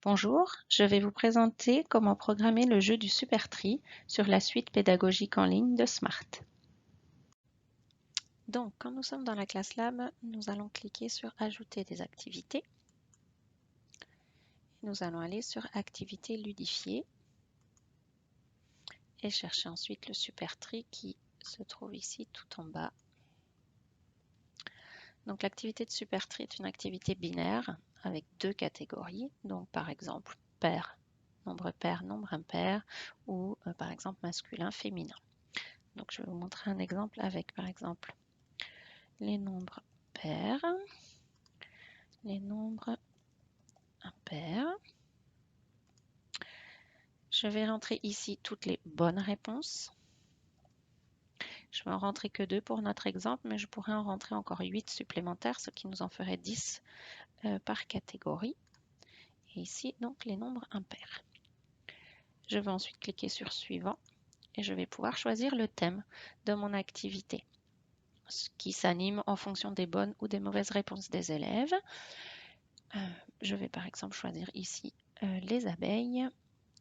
Bonjour, je vais vous présenter comment programmer le jeu du SuperTri sur la suite pédagogique en ligne de Smart. Donc, quand nous sommes dans la classe Lab, nous allons cliquer sur Ajouter des activités. Nous allons aller sur Activités ludifiées et chercher ensuite le SuperTri qui se trouve ici tout en bas. Donc, l'activité de SuperTri est une activité binaire avec deux catégories. Donc, par exemple, pair, nombre impair ou par exemple masculin, féminin. Donc, je vais vous montrer un exemple avec, par exemple, les nombres pairs, les nombres impairs. Je vais rentrer ici toutes les bonnes réponses. Je vais en rentrer que 2 pour notre exemple, mais je pourrais en rentrer encore 8 supplémentaires, ce qui nous en ferait 10 par catégorie. Et ici, donc, les nombres impairs. Je vais ensuite cliquer sur Suivant et je vais pouvoir choisir le thème de mon activité, qui s'anime en fonction des bonnes ou des mauvaises réponses des élèves. Je vais par exemple choisir ici les abeilles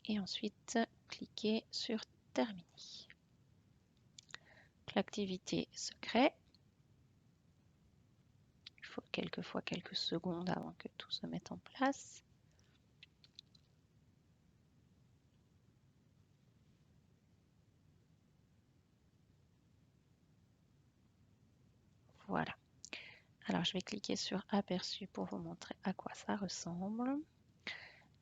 et ensuite cliquer sur Terminer. L'activité se crée. Il faut quelquefois quelques secondes avant que tout se mette en place. Voilà. Alors je vais cliquer sur Aperçu pour vous montrer à quoi ça ressemble.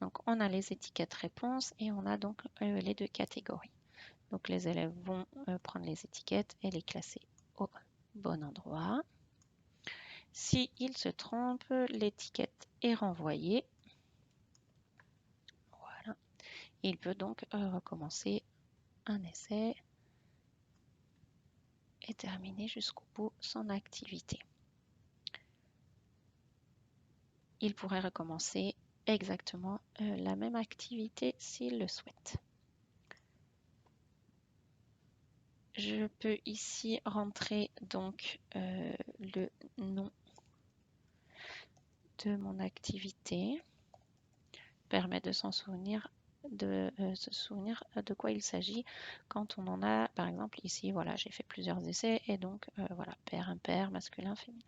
Donc on a les étiquettes réponses et on a donc les deux catégories. Donc les élèves vont prendre les étiquettes et les classer au bon endroit. Si ils se trompent, l'étiquette est renvoyée. Voilà. Il peut donc recommencer un essai et terminer jusqu'au bout son activité. Il pourrait recommencer exactement la même activité s'il le souhaite. Je peux ici rentrer donc le nom de mon activité, permet de s'en souvenir, de se souvenir de quoi il s'agit quand on en a, par exemple ici, voilà, j'ai fait plusieurs essais et donc voilà, pair, impair, masculin, féminin.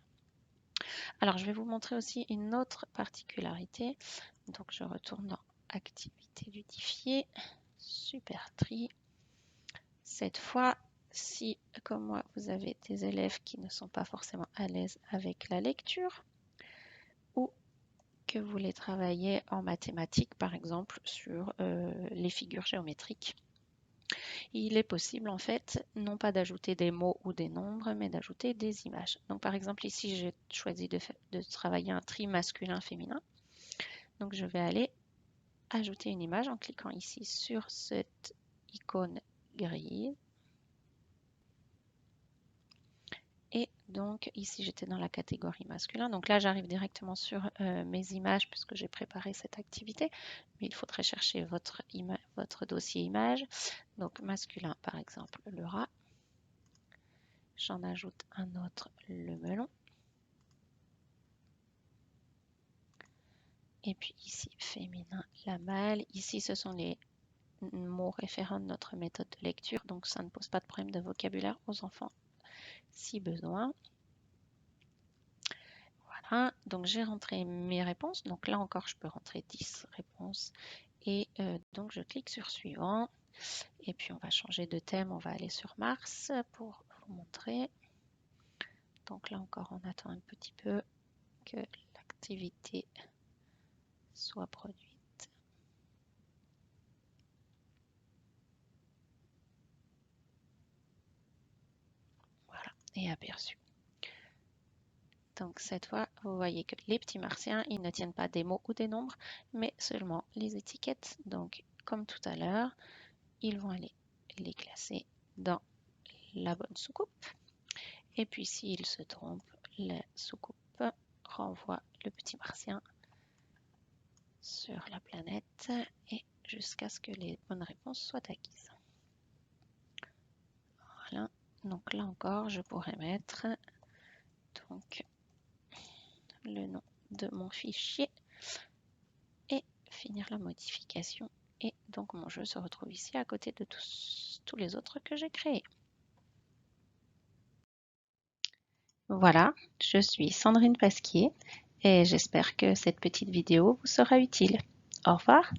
Alors je vais vous montrer aussi une autre particularité. Donc je retourne dans Activité ludifiée, SuperTri. Cette fois, si comme moi vous avez des élèves qui ne sont pas forcément à l'aise avec la lecture ou que vous voulez travailler en mathématiques, par exemple sur les figures géométriques, il est possible en fait non pas d'ajouter des mots ou des nombres, mais d'ajouter des images. Donc par exemple ici j'ai choisi de travailler un tri masculin-féminin. Donc je vais aller ajouter une image en cliquant ici sur cette icône grise. Et donc ici j'étais dans la catégorie masculin. Donc là j'arrive directement sur mes images puisque j'ai préparé cette activité. Mais il faudrait chercher votre dossier image. Donc masculin par exemple le rat. J'en ajoute un autre, le melon. Et puis ici féminin, la malle. Ici ce sont les mots référents de notre méthode de lecture. Donc ça ne pose pas de problème de vocabulaire aux enfants si besoin. Voilà, donc j'ai rentré mes réponses. Donc là encore, je peux rentrer 10 réponses. Et donc je clique sur Suivant. Et puis on va changer de thème. On va aller sur Mars pour vous montrer. Donc là encore, on attend un petit peu que l'activité soit produite. Voilà, et aperçu. Donc cette fois, vous voyez que les petits martiens, ils ne tiennent pas des mots ou des nombres, mais seulement les étiquettes. Donc comme tout à l'heure, ils vont aller les classer dans la bonne soucoupe. Et puis s'ils se trompent, la soucoupe renvoie le petit martien sur la planète et jusqu'à ce que les bonnes réponses soient acquises. Voilà, donc là encore, je pourrais mettre donc le nom de mon fichier et finir la modification. Et donc mon jeu se retrouve ici à côté de tous les autres que j'ai créés. Voilà, je suis Sandrine Pasquier et j'espère que cette petite vidéo vous sera utile. Au revoir.